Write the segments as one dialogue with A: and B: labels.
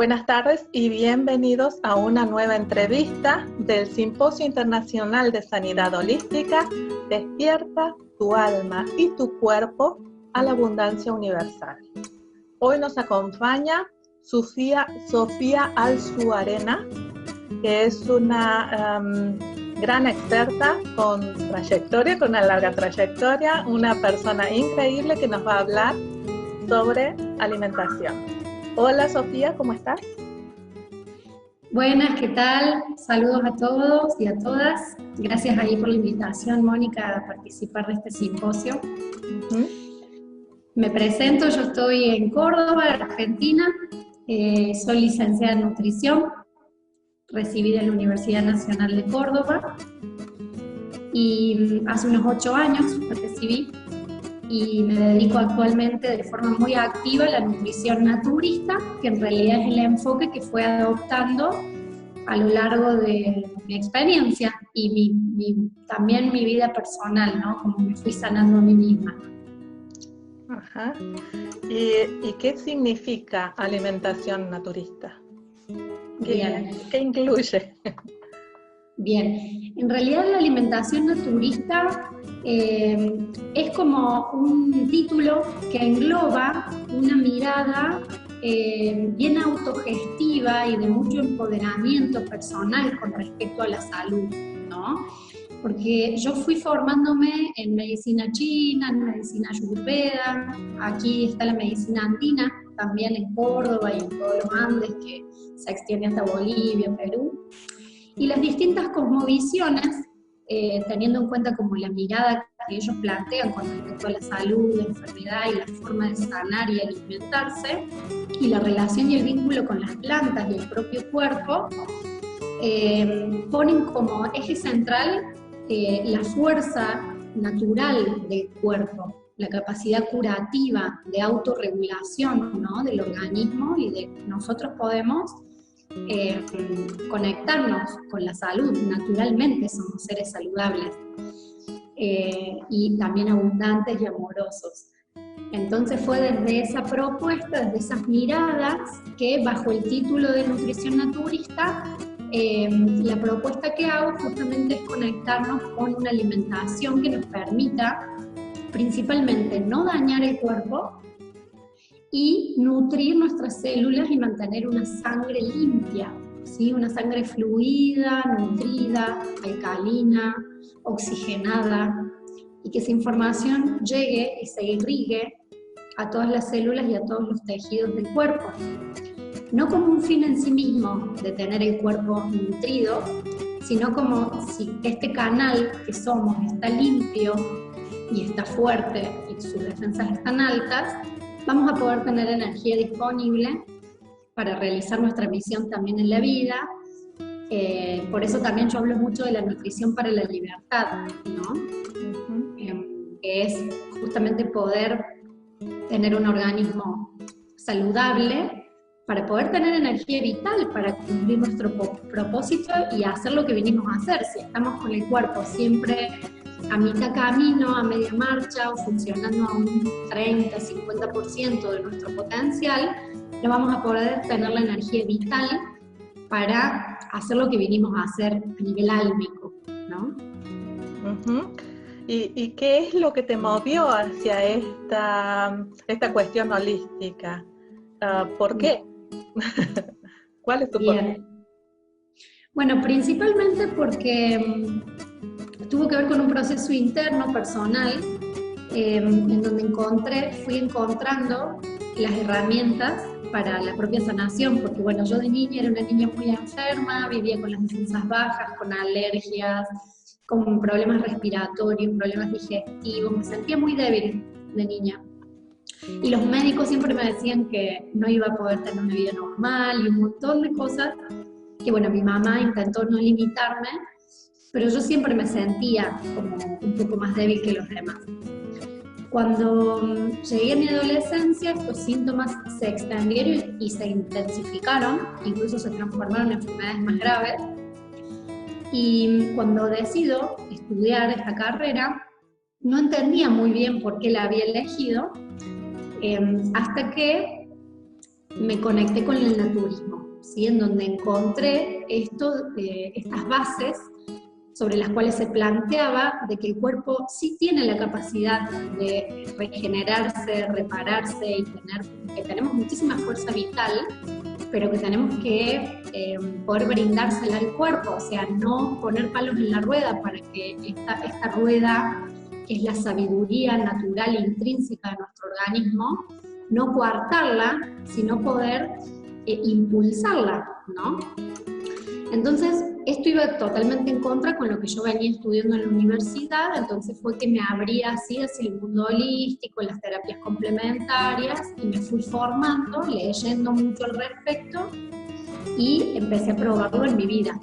A: Buenas tardes y bienvenidos a una nueva entrevista del Simposio Internacional de Sanidad Holística, Despierta tu alma y tu cuerpo a la abundancia universal. Hoy nos acompaña Sofía Alzuarena, que es una gran experta con una larga trayectoria, una persona increíble que nos va a hablar sobre alimentación. Hola Sofía, ¿cómo estás?
B: Buenas, ¿qué tal? Saludos a todos y a todas. Gracias ahí por la invitación, Mónica, a participar de este simposio. Me presento, yo estoy en Córdoba, Argentina. Soy licenciada en nutrición, recibida en la Universidad Nacional de Córdoba. Y hace unos 8 años me recibí y me dedico actualmente de forma muy activa a la nutrición naturista, que en realidad es el enfoque que fue adoptando a lo largo de mi experiencia y también mi vida personal, ¿no? Como me fui sanando a mí misma.
A: Ajá. ¿Y qué significa alimentación naturista? ¿Qué incluye?
B: Bien, en realidad la alimentación naturista es como un título que engloba una mirada bien autogestiva y de mucho empoderamiento personal con respecto a la salud, ¿no? Porque yo fui formándome en medicina china, en medicina ayurveda, aquí está la medicina andina, también en Córdoba y en todos los Andes, que se extiende hasta Bolivia, Perú. Y las distintas cosmovisiones, teniendo en cuenta como la mirada que ellos plantean con respecto a la salud, la enfermedad y la forma de sanar y alimentarse, y la relación y el vínculo con las plantas y el propio cuerpo, ponen como eje central la fuerza natural del cuerpo, la capacidad curativa de autorregulación, ¿no?, del organismo, y de nosotros podemos conectarnos con la salud. Naturalmente somos seres saludables y también abundantes y amorosos. Entonces fue desde esa propuesta, desde esas miradas, que bajo el título de nutrición naturista, la propuesta que hago justamente es conectarnos con una alimentación que nos permita principalmente no dañar el cuerpo y nutrir nuestras células y mantener una sangre limpia, ¿sí? Una sangre fluida, nutrida, alcalina, oxigenada, y que esa información llegue y se irrigue a todas las células y a todos los tejidos del cuerpo. No como un fin en sí mismo de tener el cuerpo nutrido, sino como si este canal que somos está limpio y está fuerte y sus defensas están altas, vamos a poder tener energía disponible para realizar nuestra misión también en la vida. Por eso también yo hablo mucho de la nutrición para la libertad, ¿no? Que es justamente poder tener un organismo saludable para poder tener energía vital para cumplir nuestro propósito y hacer lo que venimos a hacer. Si estamos con el cuerpo siempre a mitad camino, a media marcha, o funcionando a un 30-50% de nuestro potencial, no vamos a poder tener la energía vital para hacer lo que vinimos a hacer a nivel álmico, ¿no?
A: ¿Y qué es lo que te movió hacia esta cuestión holística? ¿Por qué? ¿Cuál es tu porqué?
B: Bueno, principalmente porque tuvo que ver con un proceso interno, personal, en donde fui encontrando las herramientas para la propia sanación, porque bueno, yo de niña era una niña muy enferma, vivía con las defensas bajas, con alergias, con problemas respiratorios, problemas digestivos, me sentía muy débil de niña. Y los médicos siempre me decían que no iba a poder tener una vida normal y un montón de cosas que, bueno, mi mamá intentó no limitarme, pero yo siempre me sentía como un poco más débil que los demás. Cuando llegué a mi adolescencia, estos síntomas se extendieron y se intensificaron, incluso se transformaron en enfermedades más graves. Y cuando decido estudiar esta carrera, no entendía muy bien por qué la había elegido, hasta que me conecté con el naturismo, ¿sí? En donde encontré estas bases sobre las cuales se planteaba de que el cuerpo sí tiene la capacidad de regenerarse, repararse y que tenemos muchísima fuerza vital, pero que tenemos que poder brindársela al cuerpo, o sea, no poner palos en la rueda para que esta rueda, que es la sabiduría natural e intrínseca de nuestro organismo, no coartarla, sino poder impulsarla, ¿no? Entonces, esto iba totalmente en contra con lo que yo venía estudiando en la universidad, entonces fue que me abrí así hacia el mundo holístico, las terapias complementarias, y me fui formando, leyendo mucho al respecto, y empecé a probarlo en mi vida.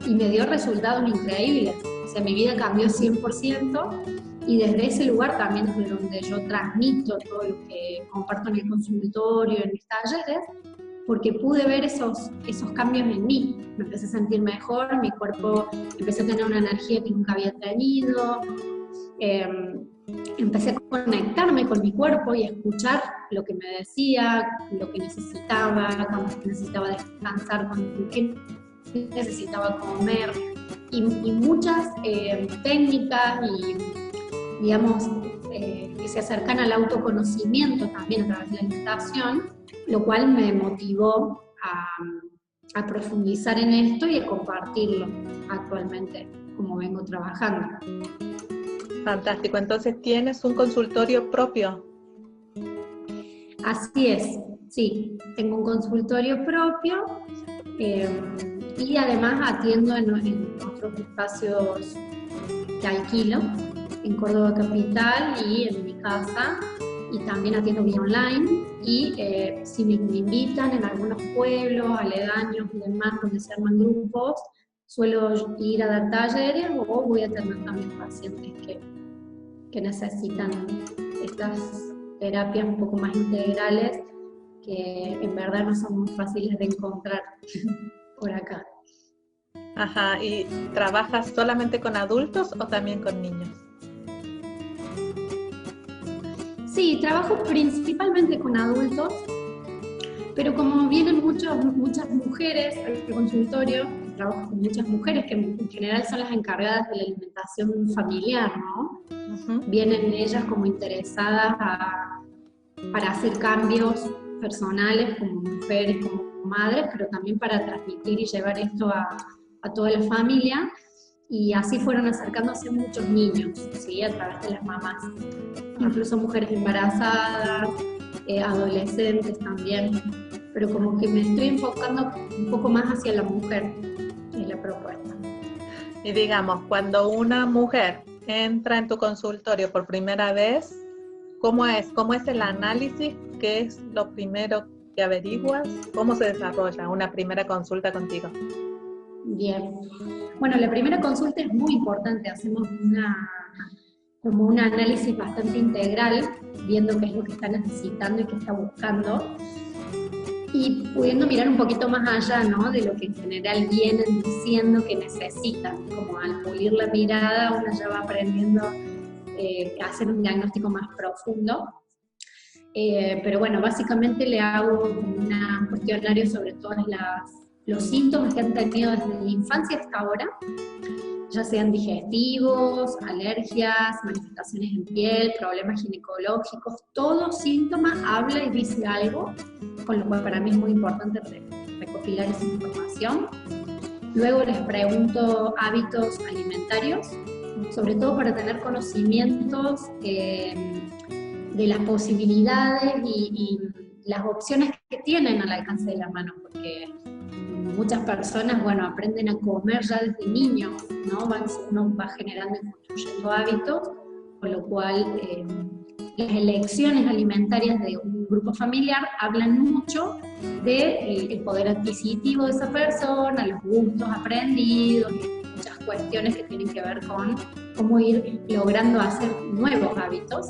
B: Y me dio resultados increíbles, o sea, mi vida cambió 100%, y desde ese lugar también es donde yo transmito todo lo que comparto en el consultorio, en mis talleres, porque pude ver esos cambios en mí. Me empecé a sentir mejor, mi cuerpo empezó a tener una energía que nunca había tenido, empecé a conectarme con mi cuerpo y a escuchar lo que me decía, lo que necesitaba, cuando necesitaba descansar, qué necesitaba comer, y muchas técnicas y, digamos, que se acercan al autoconocimiento también a través de la meditación, lo cual me motivó a profundizar en esto y a compartirlo actualmente, como vengo trabajando.
A: Fantástico, entonces tienes un consultorio propio.
B: Así es, sí, tengo un consultorio propio y además atiendo en otros espacios que alquilo, en Córdoba Capital y en mi casa, y también atiendo vía online, y si me invitan en algunos pueblos, aledaños y demás, donde se arman grupos, suelo ir a dar talleres o voy a tener también pacientes que necesitan estas terapias un poco más integrales, que en verdad no son muy fáciles de encontrar por acá.
A: Ajá, ¿y trabajas solamente con adultos o también con niños?
B: Sí, trabajo principalmente con adultos, pero como vienen muchas mujeres al consultorio, trabajo con muchas mujeres que en general son las encargadas de la alimentación familiar, ¿no? Uh-huh. Vienen ellas como interesadas para hacer cambios personales como mujeres, como madres, pero también para transmitir y llevar esto a toda la familia. Y así fueron acercándose muchos niños, ¿sí? A través de las mamás, incluso mujeres embarazadas, adolescentes también, pero como que me estoy enfocando un poco más hacia la mujer en la propuesta.
A: Y digamos, cuando una mujer entra en tu consultorio por primera vez, ¿cómo es el análisis? ¿Qué es lo primero que averiguas? ¿Cómo se desarrolla una primera consulta contigo?
B: Bien. Bueno, la primera consulta es muy importante, hacemos como un análisis bastante integral, viendo qué es lo que está necesitando y qué está buscando, y pudiendo mirar un poquito más allá, ¿no?, de lo que en general vienen diciendo que necesitan. Como al pulir la mirada uno ya va aprendiendo a hacer un diagnóstico más profundo. Pero bueno, básicamente le hago un cuestionario sobre todos los síntomas que han tenido desde la infancia hasta ahora, ya sean digestivos, alergias, manifestaciones en piel, problemas ginecológicos, todo síntoma habla y dice algo, con lo cual para mí es muy importante recopilar esa información. Luego les pregunto hábitos alimentarios, sobre todo para tener conocimientos de las posibilidades y las opciones que tienen al alcance de la mano, porque muchas personas, bueno, aprenden a comer ya desde niños, ¿no? Uno va generando y construyendo hábitos, con lo cual las elecciones alimentarias de un grupo familiar hablan mucho del poder adquisitivo de esa persona, los gustos aprendidos, y muchas cuestiones que tienen que ver con cómo ir logrando hacer nuevos hábitos.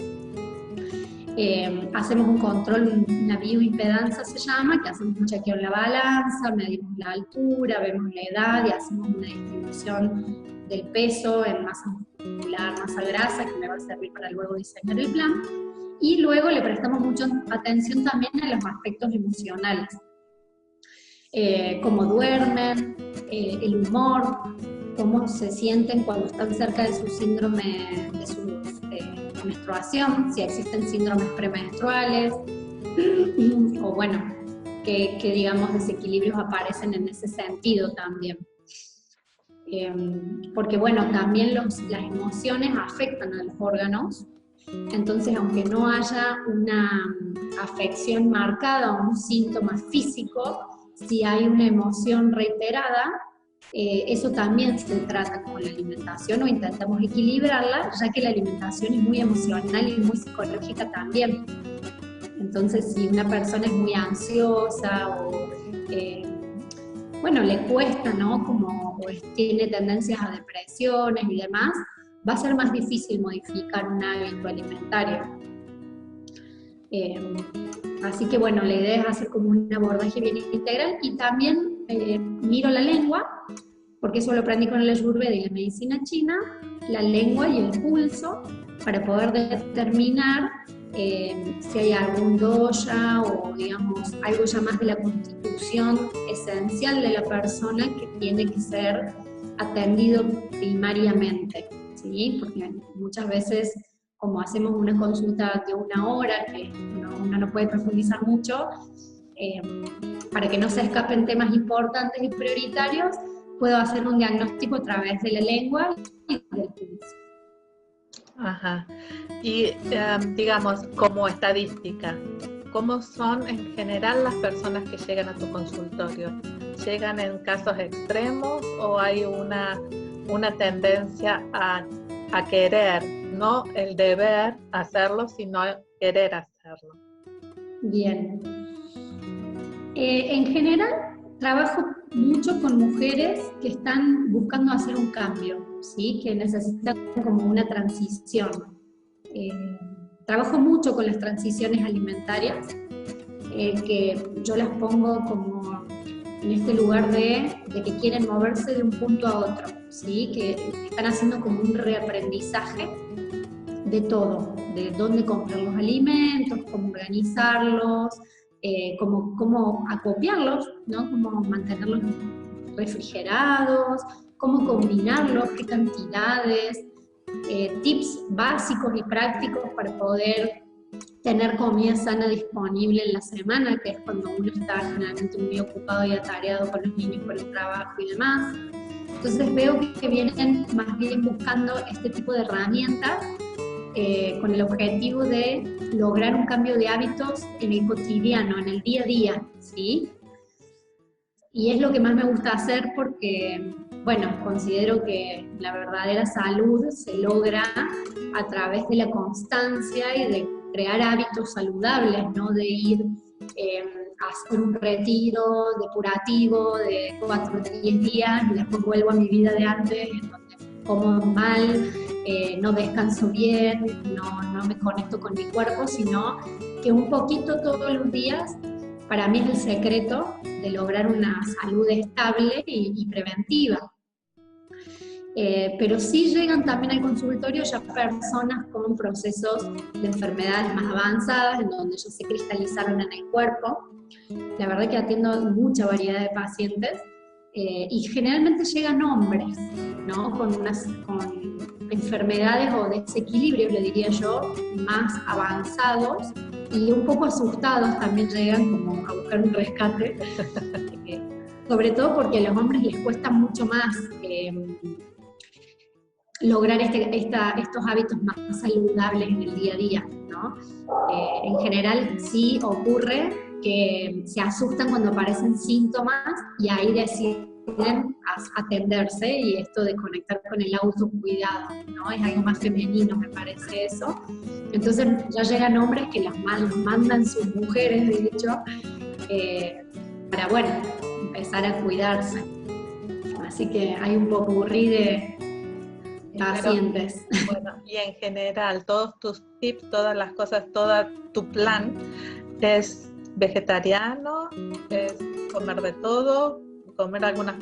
B: Hacemos un control, una bioimpedancia se llama, que hacemos un chequeo en la balanza, medimos la altura, vemos la edad y hacemos una distribución del peso en masa muscular, masa grasa, que me va a servir para luego diseñar el plan. Y luego le prestamos mucha atención también a los aspectos emocionales, cómo duermen, el humor, cómo se sienten cuando están cerca de su síndrome, de su menstruación, si existen síndromes premenstruales, o bueno, que digamos desequilibrios aparecen en ese sentido también. Porque bueno, también las emociones afectan a los órganos, entonces aunque no haya una afección marcada o un síntoma físico, si hay una emoción reiterada, eso también se trata con la alimentación o intentamos equilibrarla, ya que la alimentación es muy emocional y muy psicológica también. Entonces, si una persona es muy ansiosa o, bueno, le cuesta, ¿no? Como tiene tendencias a depresiones y demás, va a ser más difícil modificar un hábito alimentario. Así que, bueno, la idea es hacer como un abordaje bien integral y también miro la lengua, porque eso lo aprendí con el Ayurveda y la medicina china, la lengua y el pulso, para poder determinar si hay algún dosha o, digamos, algo ya más de la constitución esencial de la persona que tiene que ser atendido primariamente, ¿sí? Porque muchas veces, como hacemos una consulta de 1 hora, que uno no puede profundizar mucho, para que no se escapen temas importantes y prioritarios, puedo hacer un diagnóstico a través de la lengua y del pulso.
A: Ajá. Y digamos, como estadística, ¿cómo son en general las personas que llegan a tu consultorio? ¿Llegan en casos extremos o hay una tendencia a querer, no el deber hacerlo, sino querer hacerlo?
B: Bien. En general, trabajo mucho con mujeres que están buscando hacer un cambio, ¿sí? Que necesitan como una transición. Trabajo mucho con las transiciones alimentarias, que yo las pongo como en este lugar de que quieren moverse de un punto a otro, ¿sí? Que están haciendo como un reaprendizaje de todo, de dónde comprar los alimentos, cómo organizarlos, cómo acopiarlos, ¿no? Cómo mantenerlos refrigerados, cómo combinarlos, qué cantidades, tips básicos y prácticos para poder tener comida sana disponible en la semana, que es cuando uno está generalmente muy ocupado y atareado con los niños, con el trabajo y demás. Entonces veo que vienen más bien buscando este tipo de herramientas con el objetivo de lograr un cambio de hábitos en el cotidiano, en el día a día, ¿sí? Y es lo que más me gusta hacer porque, bueno, considero que la verdadera salud se logra a través de la constancia y de crear hábitos saludables, ¿no? De ir a hacer un retiro depurativo de 4 o 10 días y después vuelvo a mi vida de antes, en donde como mal, no descanso bien, no me conecto con mi cuerpo, sino que un poquito todos los días, para mí es el secreto de lograr una salud estable y preventiva. Pero sí llegan también al consultorio ya personas con procesos de enfermedades más avanzadas, en donde ya se cristalizaron en el cuerpo. La verdad que atiendo mucha variedad de pacientes, y generalmente llegan hombres, ¿no? Con enfermedades o desequilibrios, le diría yo, más avanzados, y un poco asustados también llegan como a buscar un rescate, sobre todo porque a los hombres les cuesta mucho más lograr estos hábitos más saludables en el día a día, ¿no? En general sí ocurre que se asustan cuando aparecen síntomas y ahí deciden atenderse, y esto de conectar con el autocuidado, ¿no? Es algo más femenino, me parece eso. Entonces ya llegan hombres que los mandan sus mujeres, de hecho, para, bueno, empezar a cuidarse. Así que hay un popurrí de pacientes.
A: Bueno, y en general, todos tus tips, todas las cosas, todo tu plan es vegetariano, es comer de todo, comer algunas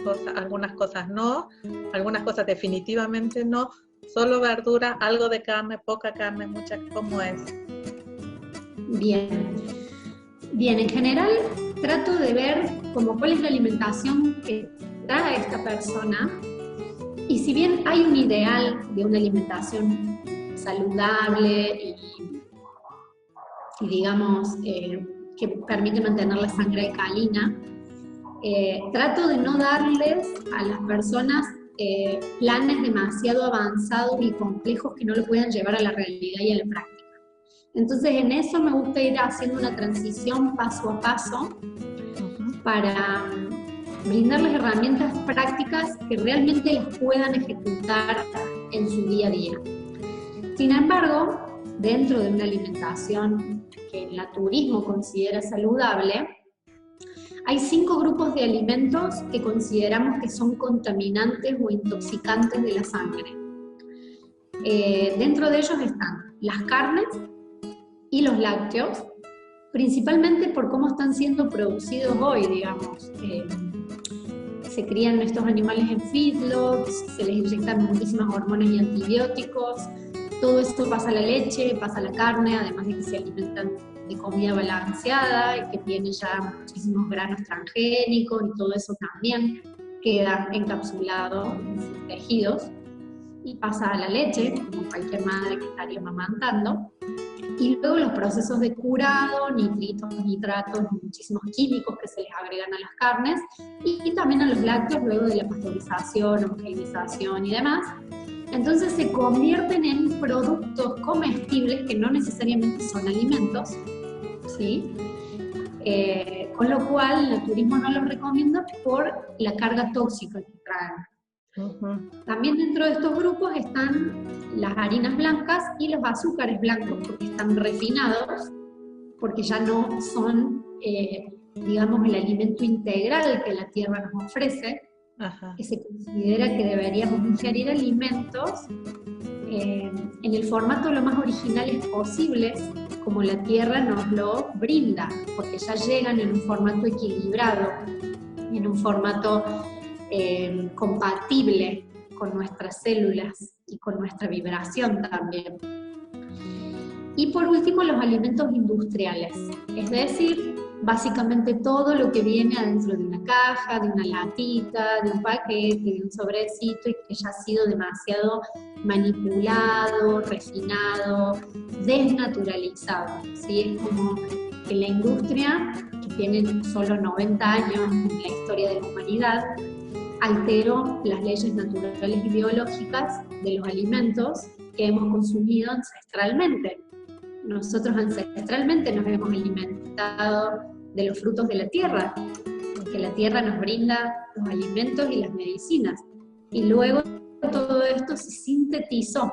A: cosas no, algunas cosas definitivamente no, solo verdura, algo de carne, poca carne, mucha, ¿cómo es?
B: Bien, en general trato de ver como cuál es la alimentación que trae esta persona, y si bien hay un ideal de una alimentación saludable y digamos, que permite mantener la sangre alcalina, trato de no darles a las personas planes demasiado avanzados y complejos que no lo puedan llevar a la realidad y a la práctica. Entonces en eso me gusta ir haciendo una transición paso a paso para brindarles herramientas prácticas que realmente las puedan ejecutar en su día a día. Sin embargo, dentro de una alimentación que el naturismo considera saludable, hay 5 grupos de alimentos que consideramos que son contaminantes o intoxicantes de la sangre. Dentro de ellos están las carnes y los lácteos, principalmente por cómo están siendo producidos hoy, digamos. Se crían estos animales en feedlots, se les inyectan muchísimas hormonas y antibióticos, todo esto pasa a la leche, pasa a la carne, además de que se alimentan de comida balanceada y que tiene ya muchísimos granos transgénicos, y todo eso también queda encapsulado en sus tejidos y pasa a la leche, como cualquier madre que estaría amamantando. Y luego los procesos de curado, nitritos, nitratos, muchísimos químicos que se les agregan a las carnes, y también a los lácteos luego de la pasteurización, homogeneización y demás. Entonces se convierten en productos comestibles que no necesariamente son alimentos, ¿sí? Con lo cual el naturismo no los recomienda por la carga tóxica que traen. También dentro de estos grupos están las harinas blancas y los azúcares blancos, porque están refinados, porque ya no son, digamos, el alimento integral que la tierra nos ofrece. Que se considera que deberíamos ingerir alimentos en el formato lo más originales posibles, como la tierra nos lo brinda, porque ya llegan en un formato equilibrado, en un formato compatible con nuestras células y con nuestra vibración también. Y por último, los alimentos industriales, es decir, básicamente todo lo que viene adentro de una caja, de una latita, de un paquete, de un sobrecito, y que ya ha sido demasiado manipulado, refinado, desnaturalizado, ¿sí? Es como que la industria, que tiene solo 90 años en la historia de la humanidad, alteró las leyes naturales y biológicas de los alimentos que hemos consumido ancestralmente. Nosotros ancestralmente nos hemos alimentado de los frutos de la tierra, porque la tierra nos brinda los alimentos y las medicinas. Y luego todo esto se sintetizó,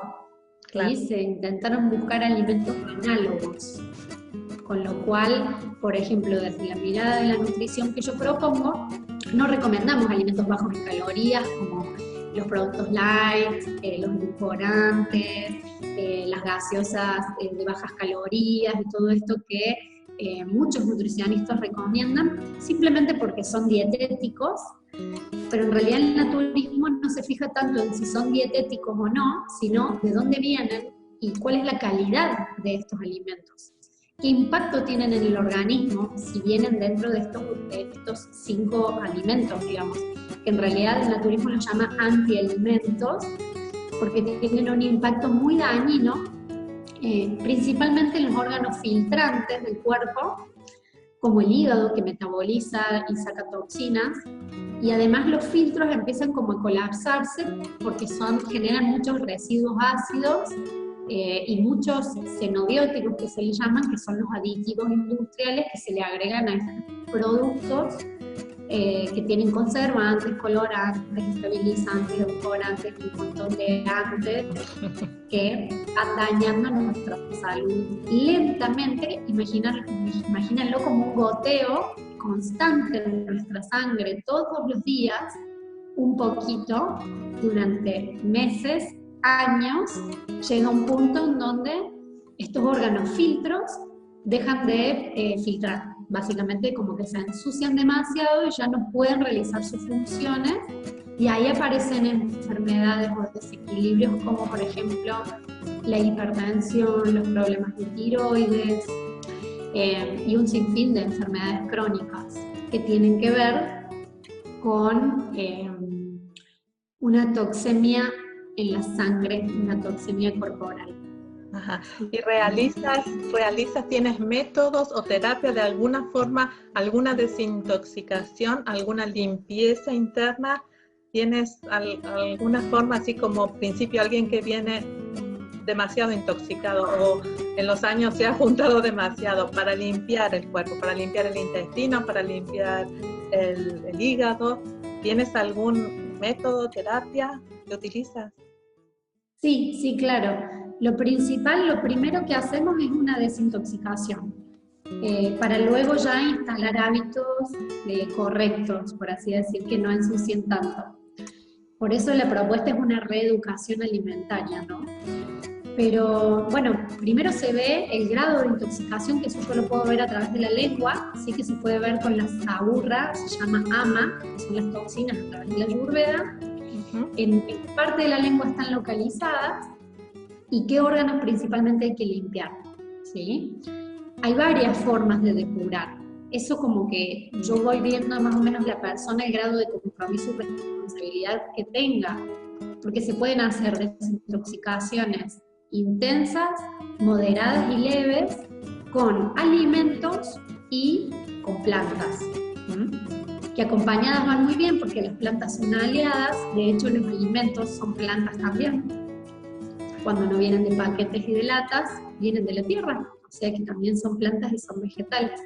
B: y se intentaron buscar alimentos análogos. Con lo cual, por ejemplo, desde la mirada de la nutrición que yo propongo, no recomendamos alimentos bajos en calorías como los productos light, los edulcorantes, las gaseosas de bajas calorías y todo esto que muchos nutricionistas recomiendan simplemente porque son dietéticos, pero en realidad el naturismo no se fija tanto en si son dietéticos o no, sino de dónde vienen y cuál es la calidad de estos alimentos. ¿Qué impacto tienen en el organismo si vienen dentro de estos 5 alimentos, digamos? Que en realidad el naturismo los llama antialimentos, porque tienen un impacto muy dañino, principalmente en los órganos filtrantes del cuerpo, como el hígado, que metaboliza y saca toxinas, y además los filtros empiezan como a colapsarse porque generan muchos residuos ácidos y muchos xenobióticos que se le llaman, que son los aditivos industriales que se le agregan a estos productos que tienen conservantes, colorantes, estabilizantes, edulcorantes y un montón de antes que van dañando nuestra salud lentamente. Imagínenlo como un goteo constante de nuestra sangre todos los días, un poquito, durante meses, años, llega un punto en donde estos órganos filtros dejan de filtrar. Básicamente como que se ensucian demasiado y ya no pueden realizar sus funciones, y ahí aparecen enfermedades o desequilibrios como por ejemplo la hipertensión, los problemas de tiroides, y un sinfín de enfermedades crónicas que tienen que ver con una toxemia en la sangre, una toxemia corporal.
A: Ajá. ¿Y tienes métodos o terapia de alguna forma, alguna desintoxicación, alguna limpieza interna? ¿Tienes alguna forma, así como principio, alguien que viene demasiado intoxicado o en los años se ha juntado demasiado, para limpiar el cuerpo, para limpiar el intestino, para limpiar el hígado? ¿Tienes algún método, terapia que utilizas?
B: Sí, sí, claro. Lo principal, lo primero que hacemos es una desintoxicación, para luego ya instalar hábitos correctos, por así decir, que no ensucien tanto. Por eso la propuesta es una reeducación alimentaria, ¿no? Pero bueno, primero se ve el grado de intoxicación, que eso yo lo puedo ver a través de la lengua, así que se puede ver con la saburra, se llama ama, que son las toxinas a través de la Ayurveda. En qué parte de la lengua están localizadas y qué órganos principalmente hay que limpiar, ¿sí? Hay varias formas de depurar. Eso como que yo voy viendo más o menos la persona, el grado de compromiso y responsabilidad que tenga, porque se pueden hacer desintoxicaciones intensas, moderadas y leves, con alimentos y con plantas, que acompañadas van muy bien porque las plantas son aliadas. De hecho los alimentos son plantas también. Cuando no vienen de paquetes y de latas, vienen de la tierra, o sea que también son plantas y son vegetales.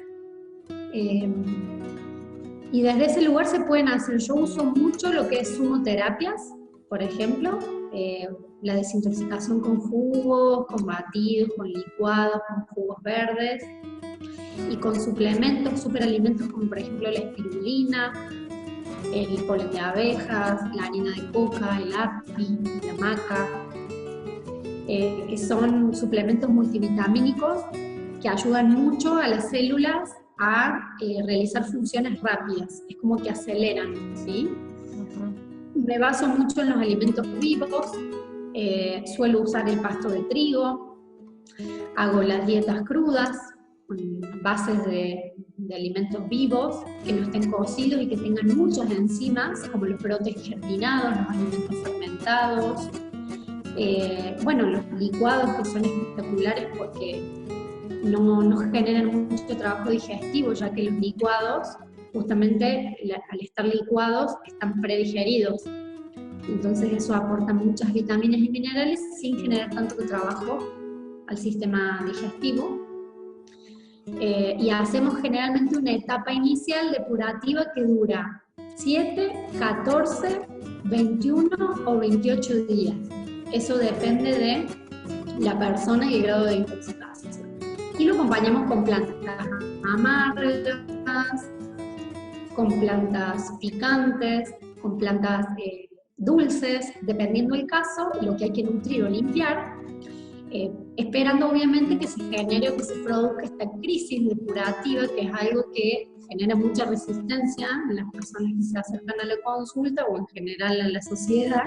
B: Y desde ese lugar se pueden hacer, yo uso mucho lo que es humoterapias, por ejemplo, la desintoxicación con jugos, con batidos, con licuados, con jugos verdes, y con suplementos, superalimentos como por ejemplo la espirulina, el polen de abejas, la harina de coca, el api, la maca, que son suplementos multivitamínicos que ayudan mucho a las células a realizar funciones rápidas, es como que aceleran, ¿sí? Me baso mucho en los alimentos vivos, suelo usar el pasto de trigo, hago las dietas crudas, con bases de alimentos vivos, que no estén cocidos y que tengan muchas enzimas, como los brotes germinados, los alimentos fermentados. Bueno, los licuados, que son espectaculares porque no generan mucho trabajo digestivo, ya que los licuados, justamente al estar licuados, están predigeridos. Entonces eso aporta muchas vitaminas y minerales sin generar tanto trabajo al sistema digestivo. Y hacemos generalmente una etapa inicial depurativa que dura 7, 14, 21 o 28 días. Eso depende de la persona y el grado de intoxicación. Y lo acompañamos con plantas amargas, con plantas picantes, con plantas dulces, dependiendo del caso, lo que hay que nutrir o limpiar, esperando obviamente que se genere o que se produzca esta crisis depurativa, que es algo que genera mucha resistencia en las personas que se acercan a la consulta o en general a la sociedad,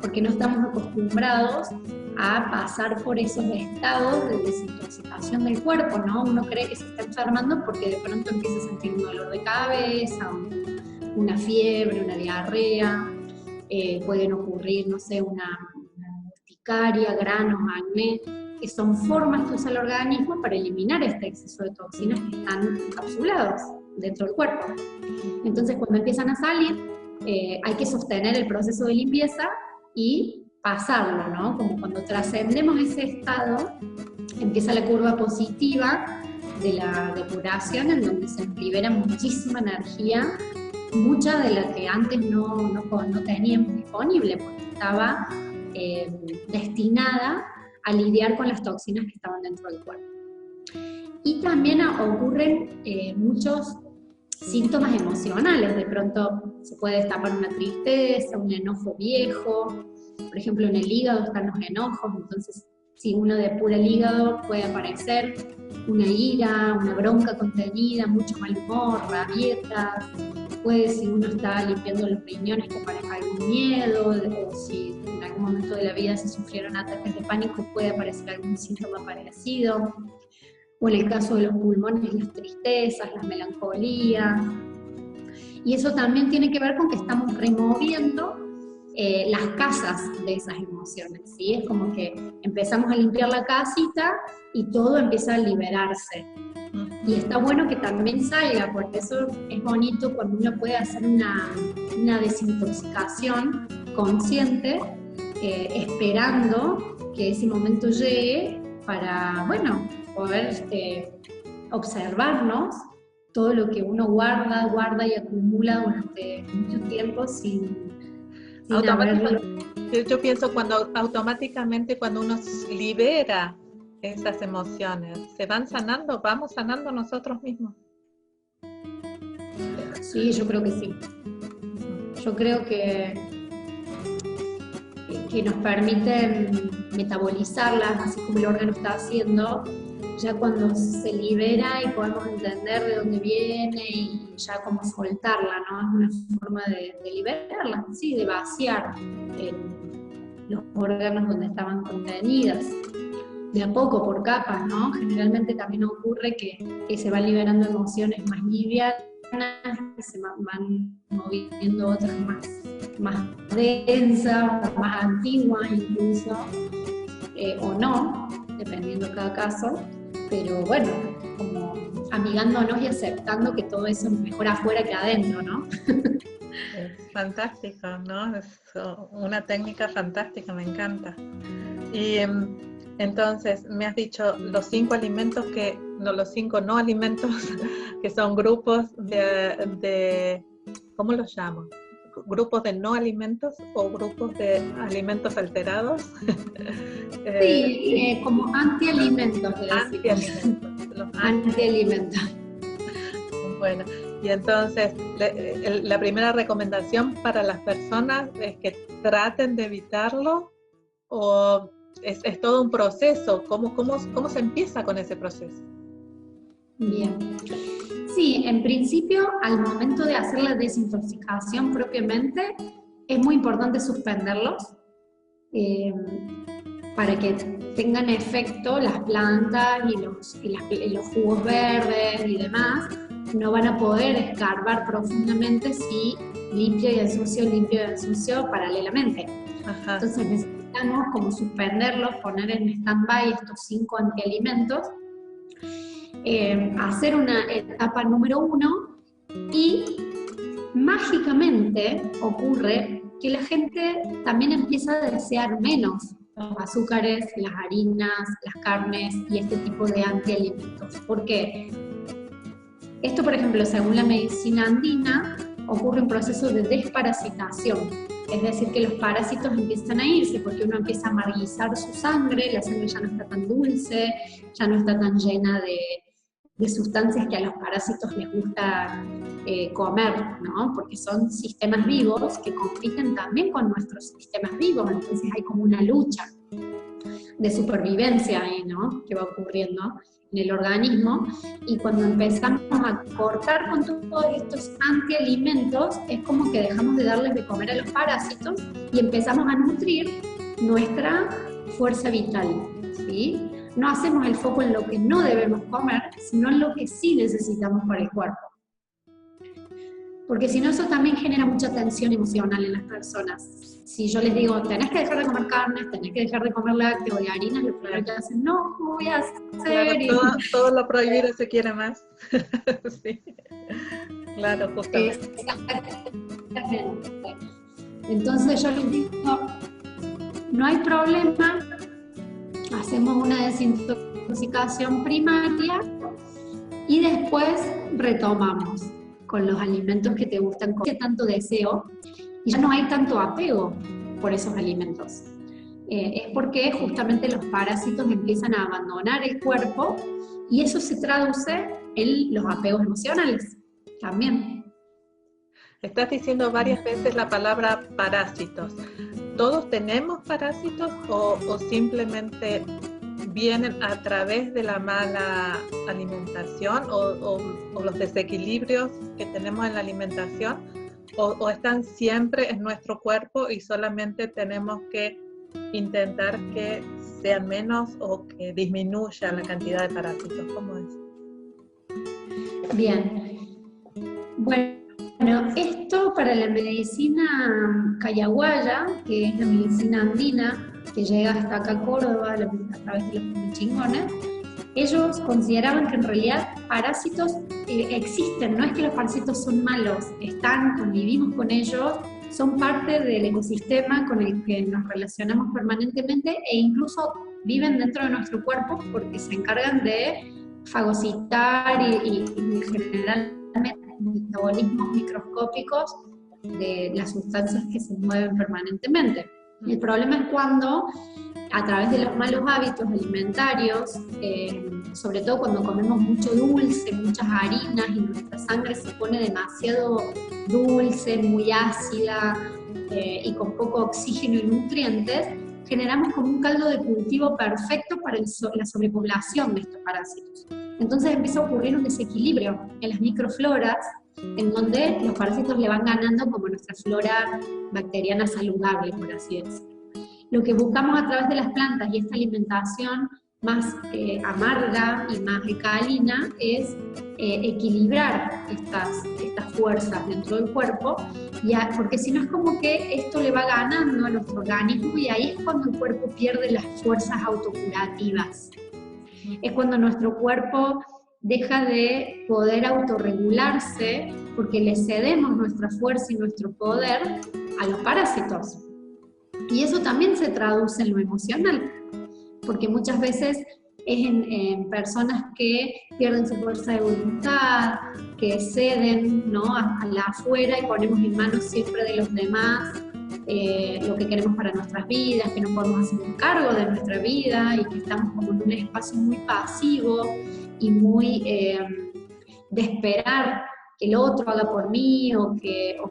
B: porque no estamos acostumbrados a pasar por esos estados de desintoxicación del cuerpo, ¿no? Uno cree que se está enfermando porque de pronto empieza a sentir un dolor de cabeza, una fiebre, una diarrea, pueden ocurrir, no sé, una urticaria, granos, acné, que son formas que usa el organismo para eliminar este exceso de toxinas que están encapsulados dentro del cuerpo. Entonces, cuando empiezan a salir, hay que sostener el proceso de limpieza y pasarlo, ¿no? Como cuando trascendemos ese estado, empieza la curva positiva de la depuración, en donde se libera muchísima energía, mucha de la que antes no teníamos disponible, porque estaba destinada a lidiar con las toxinas que estaban dentro del cuerpo. Y también ocurren muchos síntomas emocionales. De pronto se puede destapar una tristeza, un enojo viejo. Por ejemplo, en el hígado están los enojos, entonces si uno depura el hígado puede aparecer una ira, una bronca contenida, mucho mal humor, rabietas. Puede, si uno está limpiando los riñones, que aparezca algún miedo, o si en algún momento de la vida se sufrieron ataques de pánico, puede aparecer algún síntoma parecido. o en el caso de los pulmones, las tristezas, las melancolías. Y eso también tiene que ver con que estamos removiendo las casas de esas emociones, ¿sí? Es como que empezamos a limpiar la casita y todo empieza a liberarse. Y está bueno que también salga, porque eso es bonito cuando uno puede hacer una desintoxicación consciente, esperando que ese momento llegue para, bueno, poder observarnos todo lo que uno guarda y acumula durante mucho tiempo sin haberlo.
A: Yo pienso automáticamente cuando uno libera esas emociones, se van sanando, vamos sanando nosotros mismos.
B: Sí, yo creo que sí. Yo creo que nos permiten metabolizarlas, así como el órgano está haciendo, ya cuando se libera y podemos entender de dónde viene y ya como soltarla, ¿no? Es una forma de liberarla, sí, de vaciar los órganos donde estaban contenidas. De a poco, por capas, ¿no? Generalmente también ocurre que se van liberando emociones más livianas, que se van moviendo otras más densas, o más antiguas incluso, o no, dependiendo de cada caso. Pero bueno, como amigándonos y aceptando que todo eso es mejor afuera que adentro, ¿no?
A: Es fantástico, ¿no? Es una técnica fantástica, me encanta. Y entonces, me has dicho los 5 alimentos los 5 no alimentos, que son grupos de ¿cómo los llamo? ¿Grupos de no alimentos o grupos de alimentos alterados?
B: Sí, como antialimentos. Antialimentos.
A: Bueno, y entonces la primera recomendación para las personas es que traten de evitarlo, o es todo un proceso. ¿Cómo se empieza con ese proceso?
B: Bien. Sí, en principio, al momento de hacer la desintoxicación propiamente, es muy importante suspenderlos para que tengan efecto las plantas y los jugos verdes y demás. No van a poder escarbar profundamente si limpio y ensucio paralelamente.
A: Ajá.
B: Entonces necesitamos como suspenderlos, poner en stand-by estos 5 antialimentos, hacer una etapa número 1 y mágicamente ocurre que la gente también empieza a desear menos los azúcares, las harinas, las carnes y este tipo de antialimentos. ¿Por qué? Esto, por ejemplo, según la medicina andina, ocurre un proceso de desparasitación. Es decir, que los parásitos empiezan a irse porque uno empieza a amarguizar su sangre, la sangre ya no está tan dulce, ya no está tan llena de sustancias que a los parásitos les gusta comer, ¿no? Porque son sistemas vivos que compiten también con nuestros sistemas vivos, entonces hay como una lucha de supervivencia ahí, ¿no? Que va ocurriendo en el organismo, y cuando empezamos a cortar con todos estos antialimentos, es como que dejamos de darles de comer a los parásitos y empezamos a nutrir nuestra fuerza vital, ¿sí? No hacemos el foco en lo que no debemos comer, sino en lo que sí necesitamos para el cuerpo. Porque si no, eso también genera mucha tensión emocional en las personas. Si yo les digo, tenés que dejar de comer carnes, tenés que dejar de comer lácteos y harinas, lo primero que hacen, no, ¿cómo voy a hacer?
A: Claro, todo lo prohibido se quiere más. Sí. Claro, justamente.
B: Exactamente. Entonces yo les digo, no hay problema, hacemos una desintoxicación primaria y después retomamos con los alimentos que te gustan, con tanto deseo, y ya no hay tanto apego por esos alimentos. Es porque justamente los parásitos empiezan a abandonar el cuerpo y eso se traduce en los apegos emocionales también.
A: Estás diciendo varias veces la palabra parásitos. ¿Todos tenemos parásitos o simplemente vienen a través de la mala alimentación o los desequilibrios que tenemos en la alimentación, o están siempre en nuestro cuerpo y solamente tenemos que intentar que sean menos o que disminuya la cantidad de parásitos? ¿Cómo es?
B: Bien. Bueno, esto para la medicina cayaguaya, que es la medicina andina, que llega hasta acá a Córdoba a través de los Pumichingones, ellos consideraban que en realidad parásitos existen, no es que los parásitos son malos, están, convivimos con ellos, son parte del ecosistema con el que nos relacionamos permanentemente e incluso viven dentro de nuestro cuerpo porque se encargan de fagocitar y generalmente metabolismos microscópicos de las sustancias que se mueven permanentemente. El problema es cuando, a través de los malos hábitos alimentarios, sobre todo cuando comemos mucho dulce, muchas harinas y nuestra sangre se pone demasiado dulce, muy ácida y con poco oxígeno y nutrientes, generamos como un caldo de cultivo perfecto para la sobrepoblación de estos parásitos. Entonces empieza a ocurrir un desequilibrio en las microfloras, en donde los parásitos le van ganando como nuestra flora bacteriana saludable, por así decirlo. Lo que buscamos a través de las plantas y esta alimentación más amarga y más alcalina es equilibrar estas fuerzas dentro del cuerpo, porque si no es como que esto le va ganando a nuestro organismo y ahí es cuando el cuerpo pierde las fuerzas autocurativas. Es cuando nuestro cuerpo deja de poder autorregularse porque le cedemos nuestra fuerza y nuestro poder a los parásitos. Y eso también se traduce en lo emocional, porque muchas veces es en personas que pierden su fuerza de voluntad, que ceden, ¿no?, a la afuera y ponemos en manos siempre de los demás lo que queremos para nuestras vidas, que no podemos hacer un cargo de nuestra vida y que estamos como en un espacio muy pasivo y muy de esperar que el otro haga por mí o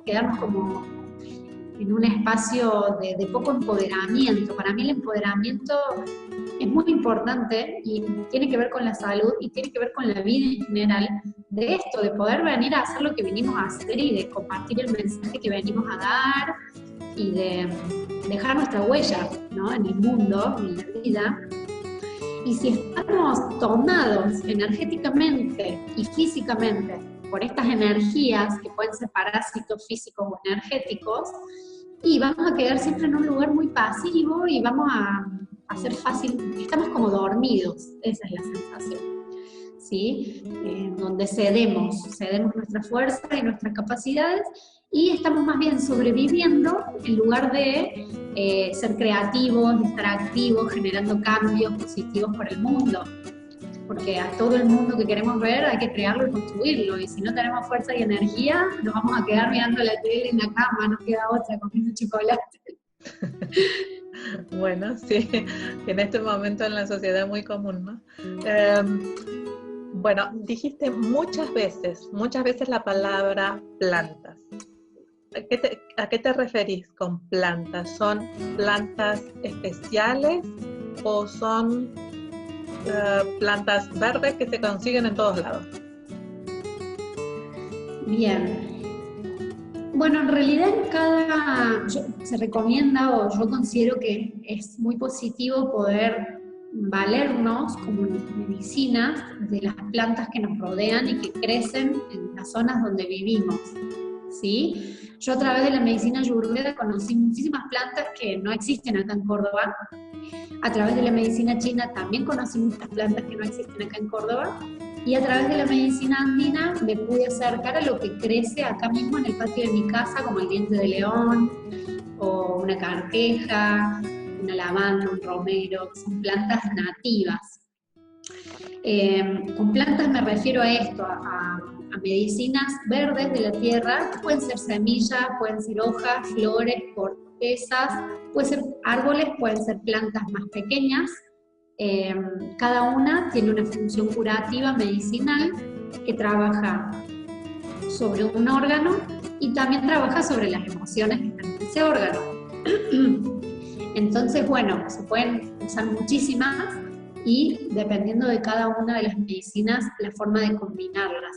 B: quedarnos como en un espacio de poco empoderamiento. Para mí el empoderamiento es muy importante y tiene que ver con la salud y tiene que ver con la vida en general, de esto, de poder venir a hacer lo que venimos a hacer y de compartir el mensaje que venimos a dar y de dejar nuestra huella, ¿no?, en el mundo, en la vida. Y si estamos tomados energéticamente y físicamente por estas energías que pueden ser parásitos físicos o energéticos, y vamos a quedar siempre en un lugar muy pasivo y vamos a hacer fácil, estamos como dormidos, esa es la sensación, ¿sí? Donde cedemos nuestra fuerza y nuestras capacidades y estamos más bien sobreviviendo en lugar de ser creativos, de estar activos, generando cambios positivos para el mundo. Porque a todo el mundo que queremos ver hay que crearlo y construirlo, y si no tenemos fuerza y energía, nos vamos a quedar mirando la tele en la cama, no queda otra, comiendo chocolate.
A: Bueno, sí, en este momento en la sociedad es muy común, ¿no? Bueno, dijiste muchas veces la palabra plantas. ¿A qué te referís con plantas? ¿Son plantas especiales o son plantas verdes que se consiguen en todos lados?
B: Bien. Bueno, en realidad se recomienda, o yo considero que es muy positivo poder valernos como medicinas de las plantas que nos rodean y que crecen en las zonas donde vivimos, ¿sí? Yo a través de la medicina ayurveda conocí muchísimas plantas que no existen acá en Córdoba. A través de la medicina china también conocí muchas plantas que no existen acá en Córdoba. Y a través de la medicina andina me pude acercar a lo que crece acá mismo en el patio de mi casa, como el diente de león, o una carqueja, una lavanda, un romero, que son plantas nativas. Con plantas me refiero a esto, a medicinas verdes de la tierra, que pueden ser semillas, pueden ser hojas, flores, cortezas, pueden ser árboles, pueden ser plantas más pequeñas. Cada una tiene una función curativa medicinal que trabaja sobre un órgano y también trabaja sobre las emociones que están en ese órgano. Entonces, bueno, se pueden usar muchísimas y dependiendo de cada una de las medicinas, la forma de combinarlas.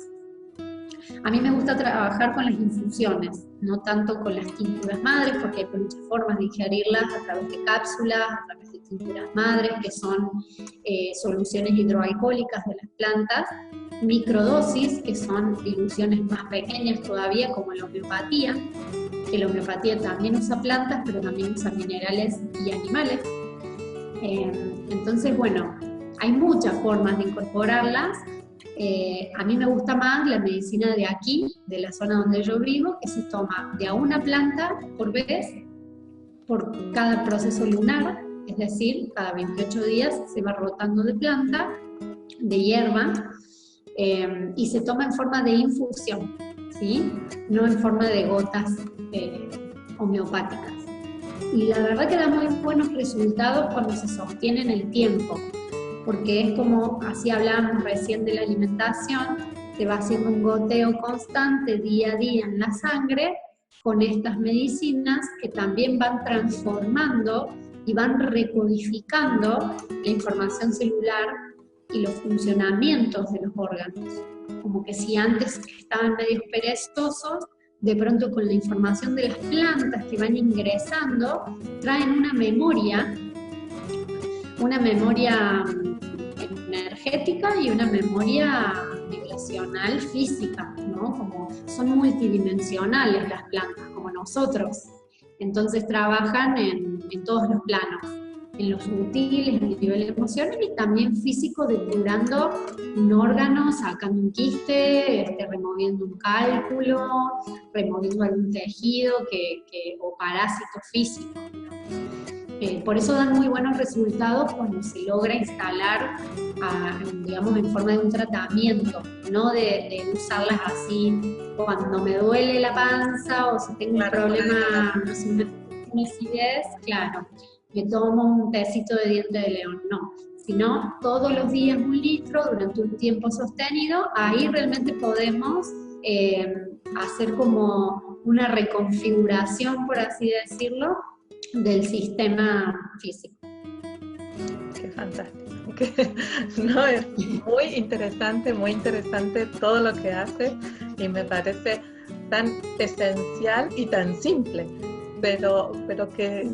B: A mí me gusta trabajar con las infusiones, no tanto con las tinturas madres, porque hay muchas formas de ingerirlas a través de cápsulas, a través de tinturas madres, que son soluciones hidroalcohólicas de las plantas, microdosis, que son diluciones más pequeñas todavía, como la homeopatía, que la homeopatía también usa plantas, pero también usa minerales y animales. Entonces, bueno, hay muchas formas de incorporarlas. A mí me gusta más la medicina de aquí, de la zona donde yo vivo, que se toma de a una planta por vez, por cada proceso lunar, es decir, cada 28 días se va rotando de planta, de hierba, y se toma en forma de infusión, ¿sí? No en forma de gotas homeopáticas. Y la verdad que da muy buenos resultados cuando se sostiene en el tiempo, porque es como, así hablábamos recién de la alimentación, se va haciendo un goteo constante día a día en la sangre con estas medicinas que también van transformando y van recodificando la información celular y los funcionamientos de los órganos. Como que si antes estaban medio perezosos, de pronto con la información de las plantas que van ingresando, traen una memoria energética y una memoria vibracional física, ¿no? Como son multidimensionales las plantas, como nosotros. Entonces trabajan en todos los planos, en lo sutil, en el nivel emocional y también físico, depurando un órgano, sacando un quiste, removiendo un cálculo, removiendo algún tejido o parásito físico. Por eso dan muy buenos resultados cuando se logra instalar, digamos, en forma de un tratamiento, no de usarlas así cuando me duele la panza o si tengo un problema, no sé, una acidez, claro, me tomo un tecito de diente de león, no, sino todos los días 1 litro durante un tiempo sostenido. Ahí realmente podemos hacer como una reconfiguración, por así decirlo, del sistema físico.
A: Qué fantástico. No, es muy interesante todo lo que hace y me parece tan esencial y tan simple, pero que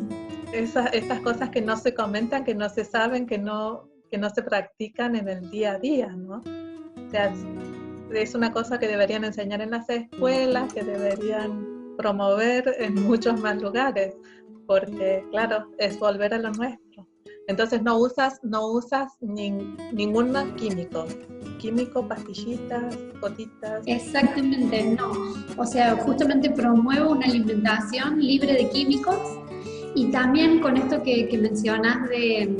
A: estas cosas que no se comentan, que no se saben, que no se practican en el día a día, ¿no? O sea, es una cosa que deberían enseñar en las escuelas, que deberían promover en muchos más lugares, porque claro, es volver a lo nuestro. Entonces no usas ningún químico, pastillitas, gotitas.
B: Exactamente, no. O sea, justamente promuevo una alimentación libre de químicos y también con esto que mencionas de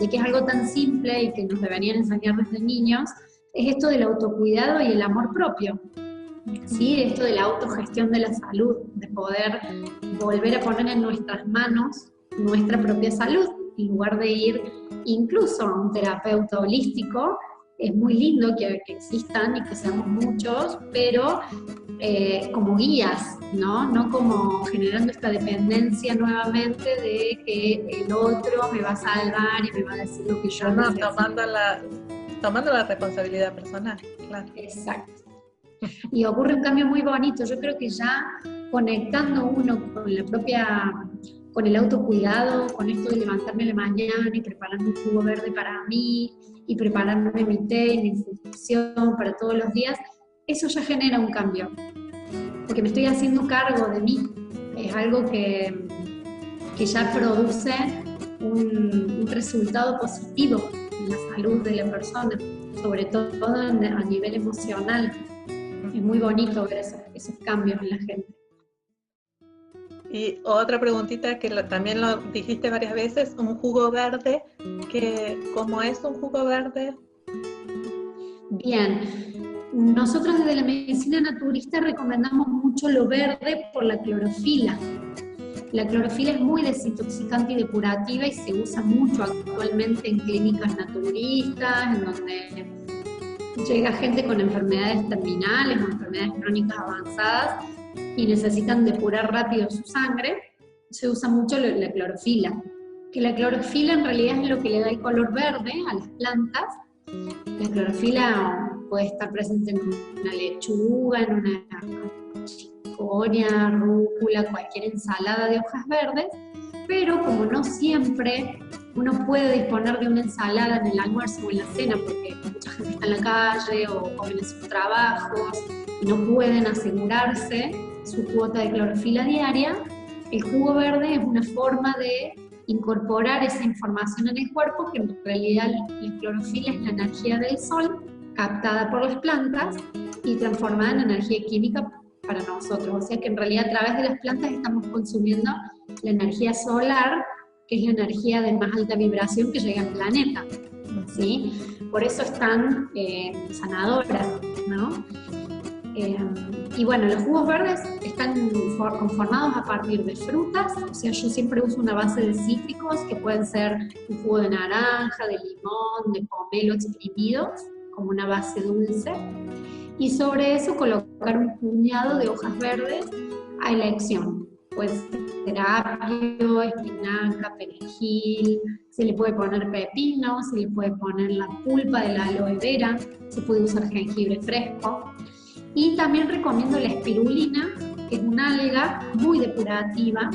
B: que es algo tan simple y que nos deberían enseñar desde niños, es esto del autocuidado y el amor propio. ¿Sí? Esto de la autogestión de la salud, de poder volver a poner en nuestras manos nuestra propia salud, en lugar de ir incluso a un terapeuta holístico. Es muy lindo que existan y que seamos muchos, pero como guías, ¿no? No como generando esta dependencia nuevamente de que el otro me va a salvar y me va a decir lo que yo necesito.
A: Tomando la responsabilidad personal, claro.
B: Exacto. Y ocurre un cambio muy bonito. Yo creo que ya conectando uno con el autocuidado, con esto de levantarme a la mañana y prepararme un jugo verde para mí, y prepararme mi té y mi infusión para todos los días, eso ya genera un cambio. Porque me estoy haciendo cargo de mí. Es algo que ya produce un resultado positivo en la salud de la persona, sobre todo a nivel emocional. Es muy bonito ver esos cambios en la gente.
A: Y otra preguntita que también lo dijiste varias veces, un jugo verde, ¿cómo es un jugo verde?
B: Bien, nosotros desde la medicina naturista recomendamos mucho lo verde por la clorofila. La clorofila es muy desintoxicante y depurativa y se usa mucho actualmente en clínicas naturistas, en donde llega gente con enfermedades terminales o enfermedades crónicas avanzadas y necesitan depurar rápido su sangre. Se usa mucho la clorofila, que la clorofila en realidad es lo que le da el color verde a las plantas. La clorofila puede estar presente en una lechuga, en una chicoria, rúcula, cualquier ensalada de hojas verdes, pero como no siempre uno puede disponer de una ensalada en el almuerzo o en la cena, porque mucha gente está en la calle o comen en sus trabajos y no pueden asegurarse su cuota de clorofila diaria, el jugo verde es una forma de incorporar esa información en el cuerpo, que en realidad la clorofila es la energía del sol captada por las plantas y transformada en energía química para nosotros. O sea que en realidad a través de las plantas estamos consumiendo la energía solar, que es la energía de más alta vibración que llega al planeta, ¿sí? Por eso es tan sanadora, ¿no? Y bueno, los jugos verdes están conformados a partir de frutas, o sea, yo siempre uso una base de cítricos, que pueden ser un jugo de naranja, de limón, de pomelo exprimidos, como una base dulce, y sobre eso colocar un puñado de hojas verdes a elección. Pues ser apio, espinaca, perejil, se le puede poner pepino, se le puede poner la pulpa de la aloe vera, se puede usar jengibre fresco. Y también recomiendo la espirulina, que es una alga muy depurativa,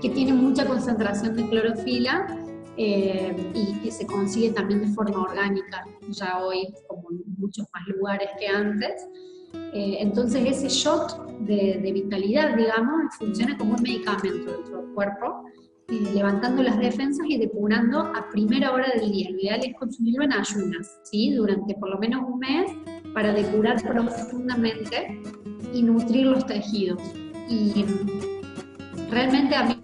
B: que tiene mucha concentración de clorofila y que se consigue también de forma orgánica, ya hoy como en muchos más lugares que antes. Entonces ese shot de vitalidad, digamos, funciona como un medicamento dentro del cuerpo, levantando las defensas y depurando a primera hora del día. Lo ideal es consumirlo en ayunas, ¿sí? Durante por lo menos un mes, para depurar profundamente y nutrir los tejidos. Y realmente a mí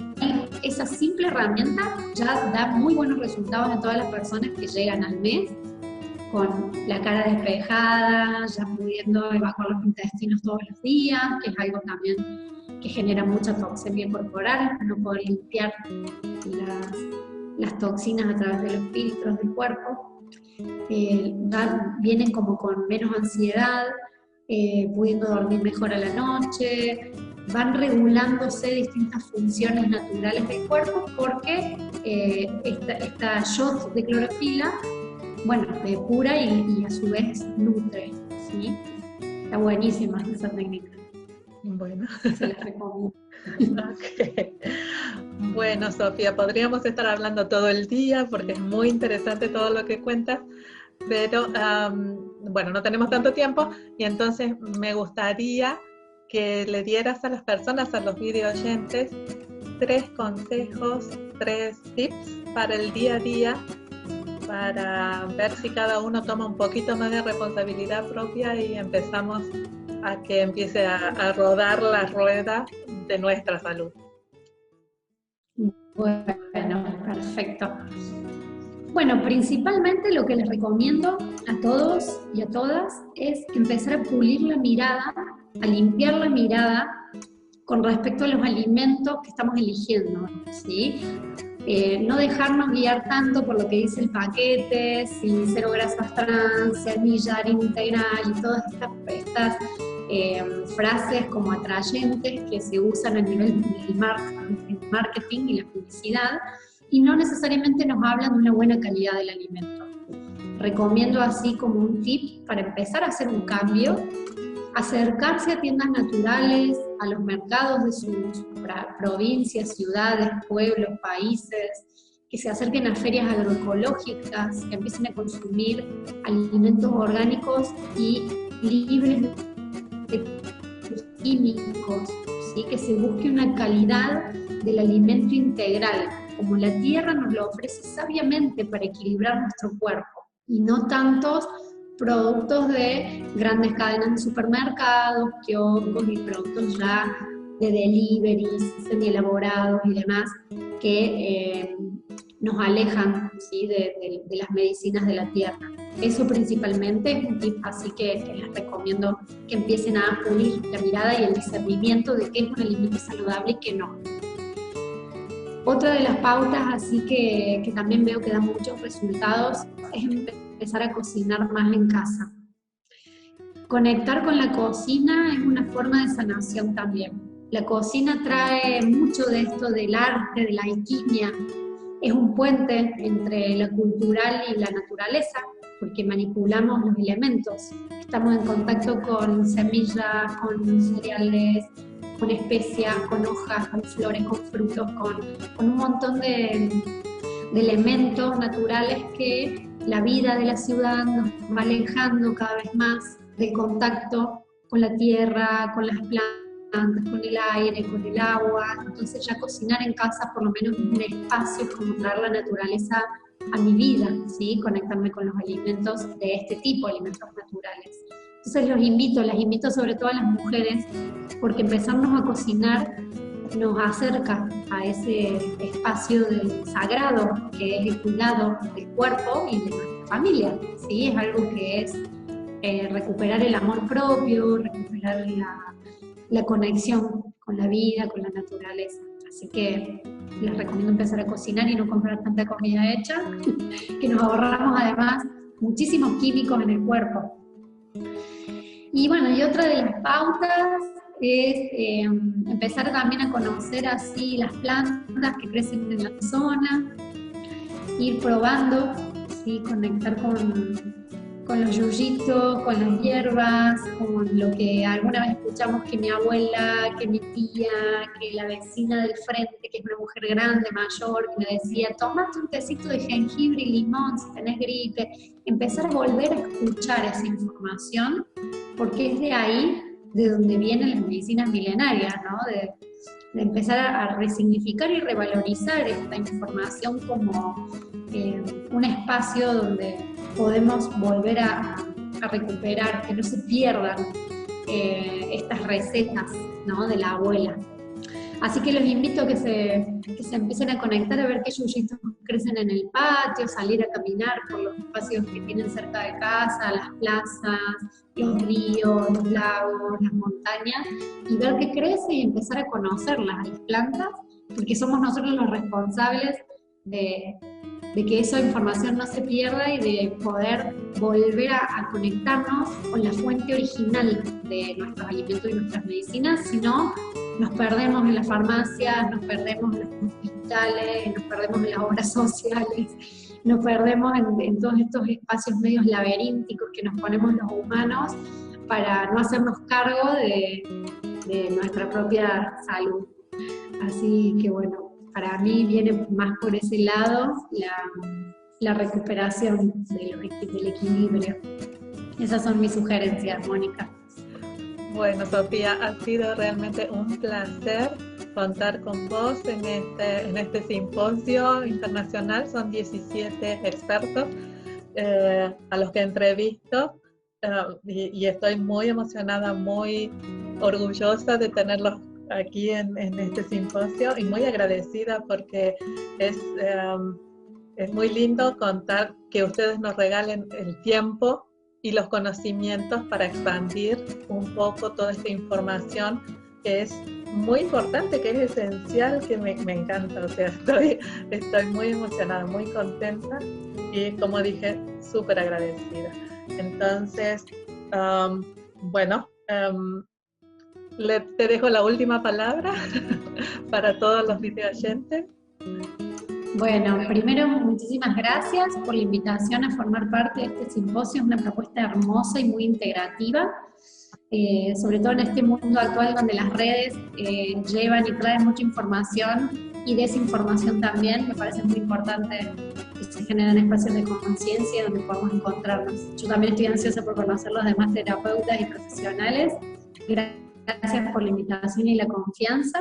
B: esa simple herramienta ya da muy buenos resultados en todas las personas que llegan al mes con la cara despejada, ya pudiendo evacuar los intestinos todos los días, que es algo también que genera mucha toxemia corporal, no poder limpiar las toxinas a través de los filtros del cuerpo. Vienen como con menos ansiedad, pudiendo dormir mejor a la noche, van regulándose distintas funciones naturales del cuerpo, porque esta shot de clorofila, bueno, depura y a su vez nutre, ¿sí? Está buenísima esa técnica.
A: Bueno.
B: Se las recomiendo.
A: Okay. Bueno, Sofía, podríamos estar hablando todo el día porque es muy interesante todo lo que cuentas, pero bueno, no tenemos tanto tiempo y entonces me gustaría que le dieras a las personas, a los video oyentes, 3 consejos, 3 tips para el día a día, para ver si cada uno toma un poquito más de responsabilidad propia y empezamos a que empiece a rodar la rueda de nuestra salud.
B: Bueno, perfecto. Bueno, principalmente lo que les recomiendo a todos y a todas es empezar a pulir la mirada, a limpiar la mirada con respecto a los alimentos que estamos eligiendo, ¿sí? No dejarnos guiar tanto por lo que dice el paquete, si 0 grasas trans, semilla, harina integral y todas estas frases como atrayentes que se usan a nivel del marketing y la publicidad, y no necesariamente nos hablan de una buena calidad del alimento. Recomiendo así como un tip para empezar a hacer un cambio, acercarse a tiendas naturales, a los mercados de sus provincias, ciudades, pueblos, países, que se acerquen a ferias agroecológicas, que empiecen a consumir alimentos orgánicos y libres de químicos, ¿sí? Que se busque una calidad del alimento integral, como la tierra nos lo ofrece sabiamente para equilibrar nuestro cuerpo, y no tantos productos de grandes cadenas de supermercados, kioscos y productos ya de deliveries, semi-elaborados y demás, que nos alejan, ¿sí? de las medicinas de la tierra. Eso principalmente es un tip, así que les recomiendo que empiecen a pulir la mirada y el discernimiento de qué es un alimento saludable y qué no. Otra de las pautas, así que también veo que da muchos resultados, es empezar a cocinar más en casa. Conectar con la cocina es una forma de sanación también. La cocina trae mucho de esto del arte, de la alquimia, es un puente entre la cultural y la naturaleza, porque manipulamos los elementos. Estamos en contacto con semillas, con cereales, con especias, con hojas, con flores, con frutos, con un montón de elementos naturales que la vida de la ciudad nos va alejando cada vez más del contacto con la tierra, con las plantas, con el aire, con el agua. Entonces ya cocinar en casa por lo menos es un espacio, como traer la naturaleza a mi vida, ¿sí? Conectarme con los alimentos de este tipo, alimentos naturales. Entonces las invito sobre todo a las mujeres, porque empezarnos a cocinar nos acerca a ese espacio del sagrado, que es el cuidado del cuerpo y de nuestra familia, ¿sí? Es algo que es recuperar el amor propio, recuperar la conexión con la vida, con la naturaleza. Así que les recomiendo empezar a cocinar y no comprar tanta comida hecha, que nos ahorramos además muchísimos químicos en el cuerpo. Y bueno, y otra de las pautas es empezar también a conocer así las plantas que crecen en la zona, ir probando, ¿sí? Conectar con los yuyitos, con las hierbas, con lo que alguna vez escuchamos que mi abuela, que mi tía, que la vecina del frente, que es una mujer grande, mayor, que me decía, tómate un tecito de jengibre y limón si tenés gripe. Empezar a volver a escuchar esa información, porque es de ahí de donde vienen las medicinas milenarias, ¿no? De empezar a resignificar y revalorizar esta información como un espacio donde podemos volver a recuperar, que no se pierdan estas recetas, ¿no? De la abuela. Así que los invito a que se empiecen a conectar, a ver qué yuyitos crecen en el patio, salir a caminar por los espacios que tienen cerca de casa, las plazas, los ríos, los lagos, las montañas, y ver qué crece y empezar a conocerlas, a las plantas, porque somos nosotros los responsables de que esa información no se pierda y de poder volver a conectarnos con la fuente original de nuestros alimentos y nuestras medicinas. Si no, nos perdemos en las farmacias, nos perdemos en los hospitales, nos perdemos en las obras sociales, nos perdemos en todos estos espacios medios laberínticos que nos ponemos los humanos para no hacernos cargo de nuestra propia salud. Así que bueno, para mí viene más por ese lado la recuperación del equilibrio. Esas son mis sugerencias, Mónica.
A: Bueno, Sofía, ha sido realmente un placer contar con vos en este simposio internacional. Son 17 expertos a los que entrevisto y estoy muy emocionada, muy orgullosa de tenerlos aquí en este simposio y muy agradecida porque es muy lindo contar que ustedes nos regalen el tiempo y los conocimientos para expandir un poco toda esta información que es muy importante, que es esencial, que me encanta. O sea, estoy muy emocionada, muy contenta y, como dije, súper agradecida. Entonces, bueno, te dejo la última palabra para todos los videoyentes.
B: Bueno, primero muchísimas gracias por la invitación a formar parte de este simposio. Es una propuesta hermosa y muy integrativa, sobre todo en este mundo actual donde las redes llevan y traen mucha información y desinformación también. Me parece muy importante que se generen espacios de conciencia donde podamos encontrarnos. Yo también estoy ansiosa por conocer los demás terapeutas y profesionales. Gracias por la invitación y la confianza.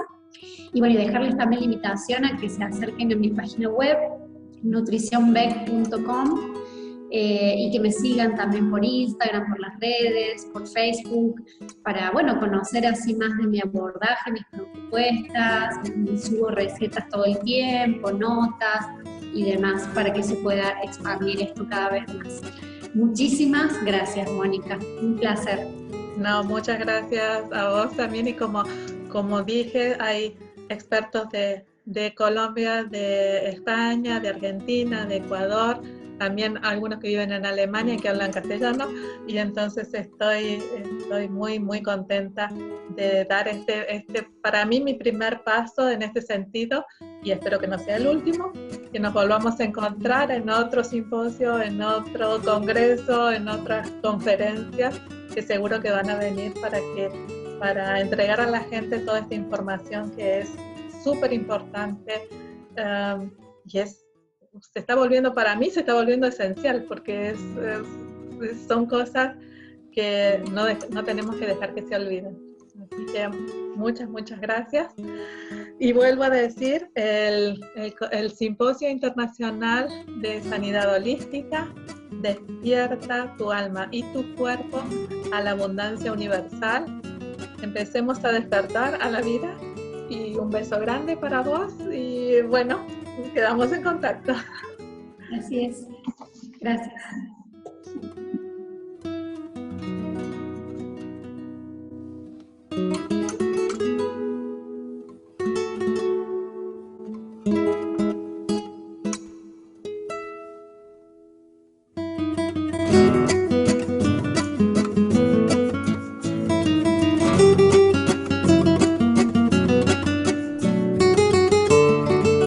B: Y bueno, y dejarles también la invitación a que se acerquen a mi página web, nutricionbec.com, y que me sigan también por Instagram, por las redes, por Facebook, para, bueno, conocer así más de mi abordaje, mis propuestas. Subo recetas todo el tiempo, notas y demás, para que se pueda expandir esto cada vez más. Muchísimas gracias, Mónica, un placer.
A: No, muchas gracias a vos también, y como dije, hay expertos de Colombia, de España, de Argentina, de Ecuador, también algunos que viven en Alemania y que hablan castellano, y entonces estoy muy, muy contenta de dar para mí, mi primer paso en este sentido, y espero que no sea el último, que nos volvamos a encontrar en otro simposio, en otro congreso, en otras conferencias, que seguro que van a venir para entregar a la gente toda esta información que es súper importante y se está volviendo, para mí se está volviendo esencial, porque son cosas que no tenemos que dejar que se olviden. Así que muchas gracias. Y vuelvo a decir, el Simposio Internacional de Sanidad Holística, Despierta tu alma y tu cuerpo a la abundancia universal. Empecemos a despertar a la vida, y un beso grande para vos, y bueno, quedamos en contacto.
B: Así es. Gracias.